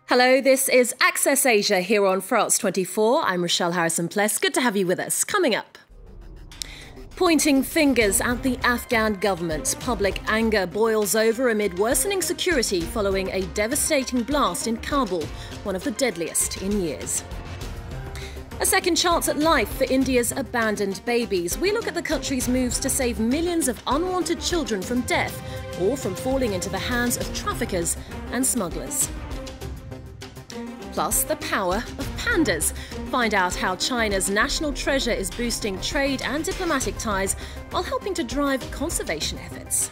Hello, this is Access Asia here on France 24. I'm Rochelle Harrison-Pless. Good to have you with us. Coming up. Pointing fingers at the Afghan government. Public anger boils over amid worsening security following a devastating blast in Kabul, one of the deadliest in years. A second chance at life for India's abandoned babies. We look at the country's moves to save millions of unwanted children from death or from falling into the hands of traffickers and smugglers. Plus, the power of pandas. Find out how China's national treasure is boosting trade and diplomatic ties while helping to drive conservation efforts.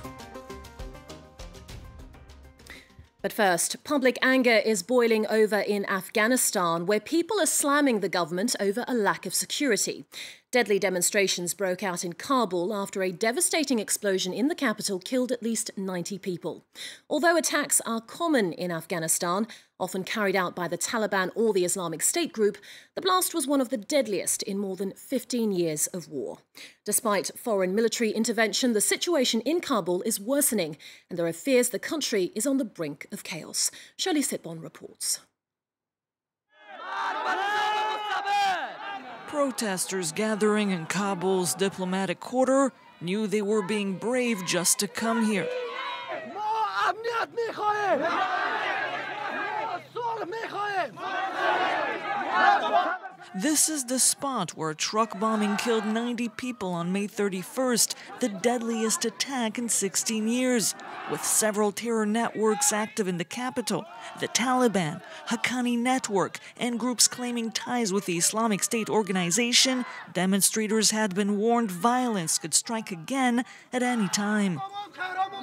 But first, public anger is boiling over in Afghanistan, where people are slamming the government over a lack of security. Deadly demonstrations broke out in Kabul after a devastating explosion in the capital killed at least 90 people. Although attacks are common in Afghanistan, often carried out by the Taliban or the Islamic State group, the blast was one of the deadliest in more than 15 years of war. Despite foreign military intervention, the situation in Kabul is worsening, and there are fears the country is on the brink of chaos. Shirley Sitbon reports. Protesters gathering in Kabul's diplomatic quarter knew they were being brave just to come here. This is the spot where a truck bombing killed 90 people on May 31st, the deadliest attack in 16 years. With several terror networks active in the capital, the Taliban, Haqqani Network, and groups claiming ties with the Islamic State organization, demonstrators had been warned violence could strike again at any time.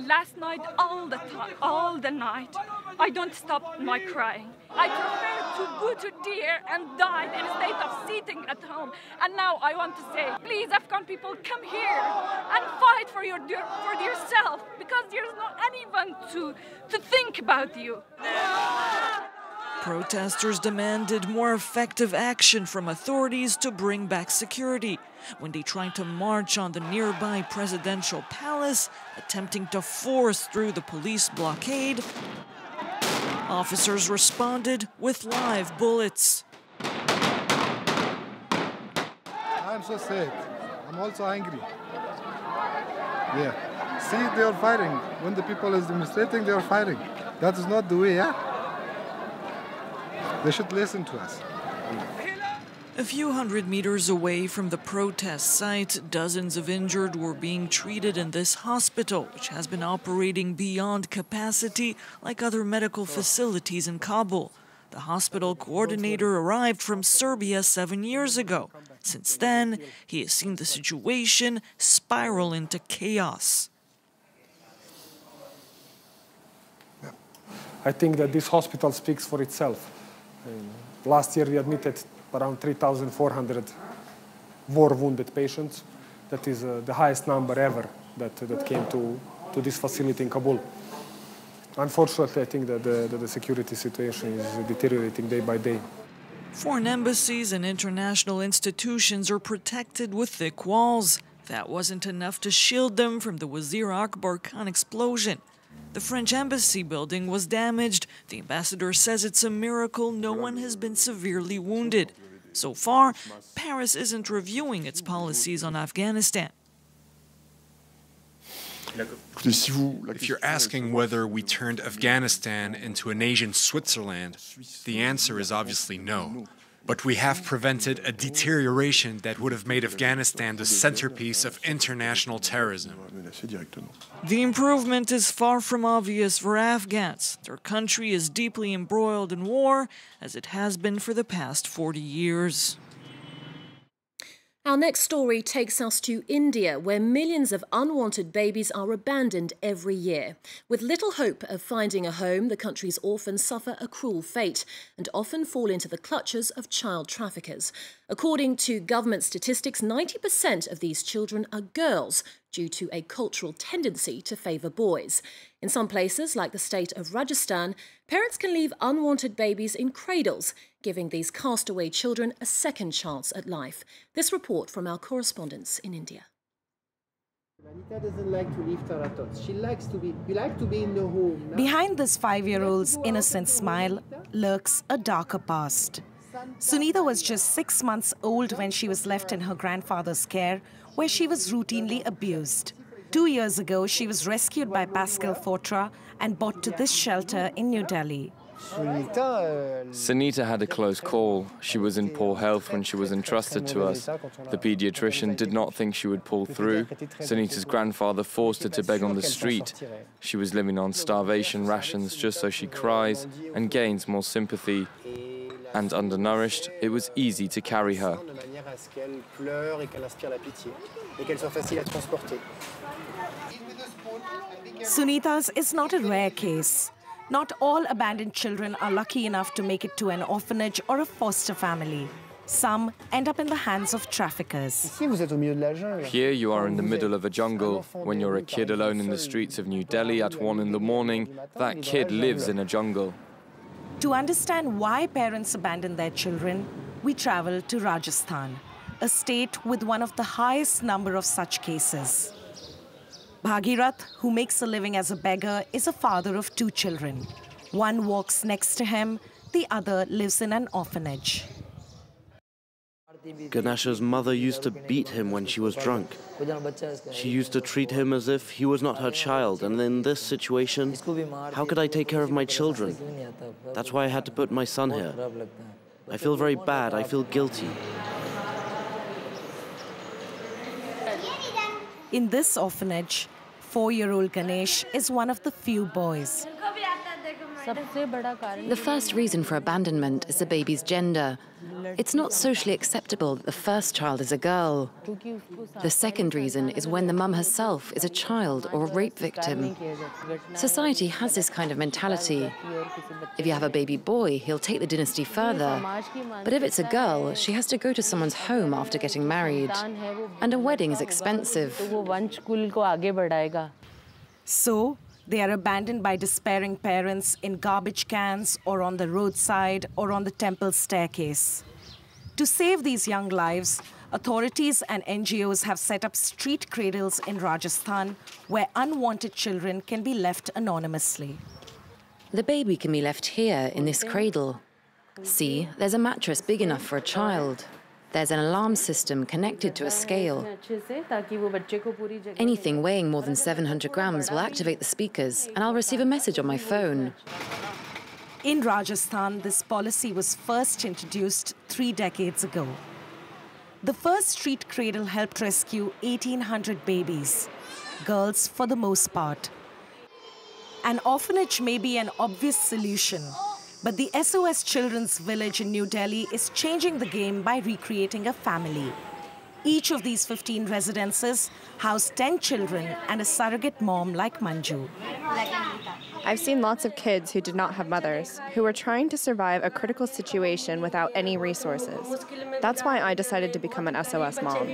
Last night, all the night, I don't stop my crying. I prefer to go to there and die instead of sitting at home. And now I want to say, please, Afghan people, come here and fight for yourself, because there's not anyone to think about you. Protesters demanded more effective action from authorities to bring back security when they tried to march on the nearby presidential palace, attempting to force through the police blockade. Officers responded with live bullets. I'm so sad. I'm also angry. Yeah. See, they are fighting. When the people is demonstrating, they are fighting. That is not the way, yeah? They should listen to us. A few hundred meters away from the protest site, dozens of injured were being treated in this hospital, which has been operating beyond capacity like other medical facilities in Kabul. The hospital coordinator arrived from Serbia 7 years ago. Since then, he has seen the situation spiral into chaos. I think that this hospital speaks for itself. Last year we admitted around 3,400 war-wounded patients. That is the highest number ever that came to this facility in Kabul. Unfortunately, I think that the security situation is deteriorating day by day. Foreign embassies and international institutions are protected with thick walls. That wasn't enough to shield them from the Wazir Akbar Khan explosion. The French embassy building was damaged. The ambassador says it's a miracle no one has been severely wounded. So far, Paris isn't reviewing its policies on Afghanistan. If you're asking whether we turned Afghanistan into an Asian Switzerland, the answer is obviously no. But we have prevented a deterioration that would have made Afghanistan the centerpiece of international terrorism. The improvement is far from obvious for Afghans. Their country is deeply embroiled in war, as it has been for the past 40 years. Our next story takes us to India, where millions of unwanted babies are abandoned every year. With little hope of finding a home, the country's orphans suffer a cruel fate and often fall into the clutches of child traffickers. According to government statistics, 90% of these children are girls, due to a cultural tendency to favour boys. In some places, like the state of Rajasthan, parents can leave unwanted babies in cradles, giving these castaway children a second chance at life. This report from our correspondents in India. Anita doesn't like to leave Taratos. She likes to be in the home. Behind this 5-year-old's innocent smile lurks a darker past. Sunita was just 6 months old when she was left in her grandfather's care, where she was routinely abused. 2 years ago, she was rescued by Pascal Fortra and brought to this shelter in New Delhi. Sunita had a close call. She was in poor health when she was entrusted to us. The pediatrician did not think she would pull through. Sunita's grandfather forced her to beg on the street. She was living on starvation rations just so she cries and gains more sympathy. And undernourished, it was easy to carry her. Sunita's is not a rare case. Not all abandoned children are lucky enough to make it to an orphanage or a foster family. Some end up in the hands of traffickers. Here you are in the middle of a jungle. When you're a kid alone in the streets of New Delhi at 1 in the morning, that kid lives in a jungle. To understand why parents abandon their children, we travel to Rajasthan, a state with one of the highest number of such cases. Bhagirath, who makes a living as a beggar, is a father of 2 children. One walks next to him, the other lives in an orphanage. Ganesha's mother used to beat him when she was drunk. She used to treat him as if he was not her child, and in this situation, how could I take care of my children? That's why I had to put my son here. I feel very bad, I feel guilty. In this orphanage, 4-year-old Ganesh is one of the few boys. The first reason for abandonment is the baby's gender. It's not socially acceptable that the first child is a girl. The second reason is when the mum herself is a child or a rape victim. Society has this kind of mentality. If you have a baby boy, he'll take the dynasty further. But if it's a girl, she has to go to someone's home after getting married. And a wedding is expensive. So, they are abandoned by despairing parents in garbage cans or on the roadside or on the temple staircase. To save these young lives, authorities and NGOs have set up street cradles in Rajasthan where unwanted children can be left anonymously. The baby can be left here in this cradle. See, there's a mattress big enough for a child. There's an alarm system connected to a scale. Anything weighing more than 700 grams will activate the speakers, and I'll receive a message on my phone. In Rajasthan, this policy was first introduced 3 decades ago. The first street cradle helped rescue 1,800 babies, girls for the most part. An orphanage may be an obvious solution, but the SOS Children's Village in New Delhi is changing the game by recreating a family. Each of these 15 residences house 10 children and a surrogate mom like Manju. I've seen lots of kids who did not have mothers, who were trying to survive a critical situation without any resources. That's why I decided to become an SOS mom.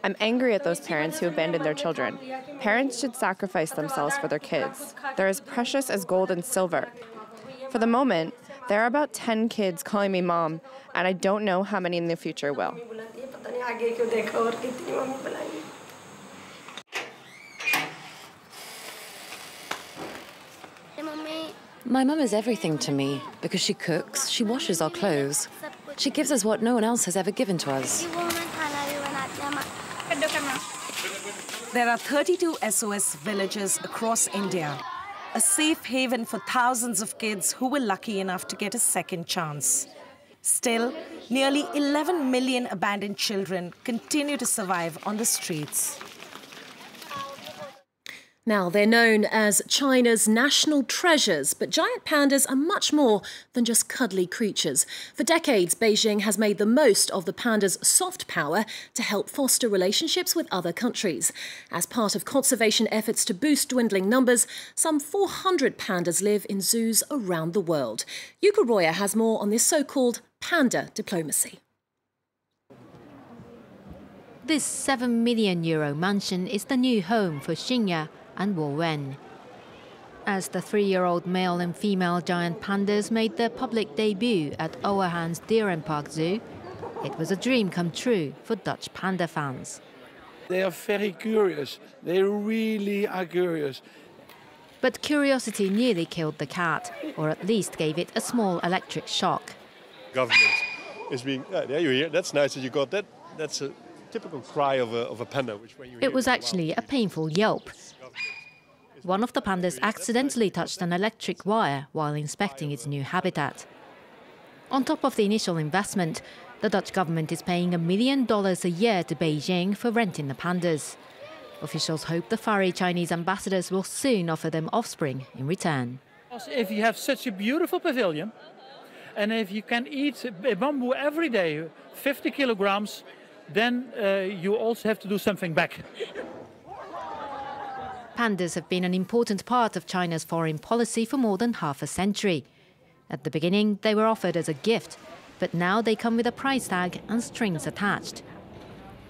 I'm angry at those parents who abandoned their children. Parents should sacrifice themselves for their kids. They're as precious as gold and silver. For the moment, there are about 10 kids calling me mom, and I don't know how many in the future will. My mum is everything to me because she cooks, she washes our clothes. She gives us what no one else has ever given to us. There are 32 SOS villages across India, a safe haven for thousands of kids who were lucky enough to get a second chance. Still, nearly 11 million abandoned children continue to survive on the streets. Now, they're known as China's national treasures, but giant pandas are much more than just cuddly creatures. For decades, Beijing has made the most of the panda's soft power to help foster relationships with other countries. As part of conservation efforts to boost dwindling numbers, some 400 pandas live in zoos around the world. Yuka Roya has more on this so-called panda diplomacy. This €7 million mansion is the new home for Xingya and Wen. As the 3-year-old male and female giant pandas made their public debut at Oahan's Deeren Park Zoo, it was a dream come true for Dutch panda fans. They are very curious. They really are curious. But curiosity nearly killed the cat, or at least gave it a small electric shock. Government is being... there you hear. That's nice that you got that. That's a typical cry of a panda. It was actually a painful yelp. One of the pandas accidentally touched an electric wire while inspecting its new habitat. On top of the initial investment, the Dutch government is paying $1 million a year to Beijing for renting the pandas. Officials hope the furry Chinese ambassadors will soon offer them offspring in return. If you have such a beautiful pavilion, and if you can eat bamboo every day, 50 kilograms, then you also have to do something back. Pandas have been an important part of China's foreign policy for more than half a century. At the beginning, they were offered as a gift, but now they come with a price tag and strings attached.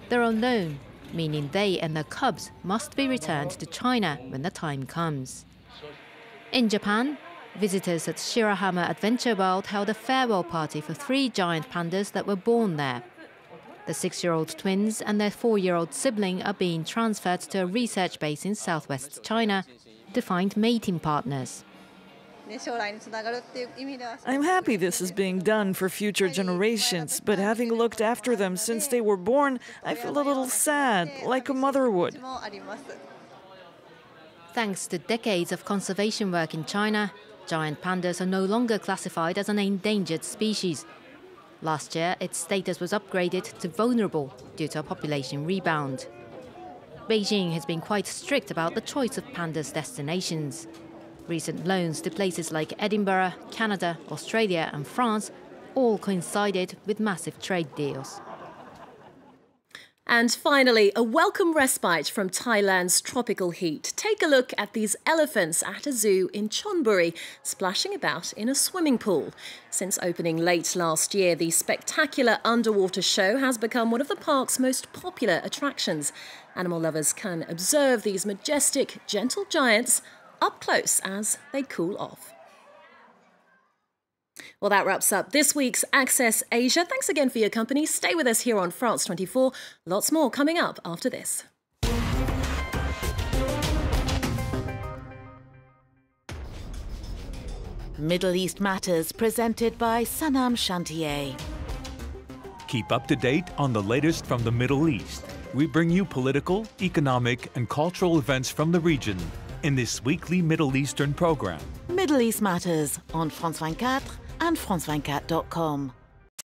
They're on loan, meaning they and their cubs must be returned to China when the time comes. In Japan, visitors at Shirahama Adventure World held a farewell party for 3 giant pandas that were born there. The 6-year-old twins and their 4-year-old sibling are being transferred to a research base in southwest China to find mating partners. I'm happy this is being done for future generations, but having looked after them since they were born, I feel a little sad, like a mother would. Thanks to decades of conservation work in China, giant pandas are no longer classified as an endangered species. Last year, its status was upgraded to vulnerable due to a population rebound. Beijing has been quite strict about the choice of pandas' destinations. Recent loans to places like Edinburgh, Canada, Australia and France all coincided with massive trade deals. And finally, a welcome respite from Thailand's tropical heat. Take a look at these elephants at a zoo in Chonburi, splashing about in a swimming pool. Since opening late last year, the spectacular underwater show has become one of the park's most popular attractions. Animal lovers can observe these majestic, gentle giants up close as they cool off. Well, that wraps up this week's Access Asia. Thanks again for your company. Stay with us here on France 24. Lots more coming up after this. Middle East Matters, presented by Sanam Chantier. Keep up to date on the latest from the Middle East. We bring you political, economic, and cultural events from the region in this weekly Middle Eastern program. Middle East Matters on France 24 and France24.com.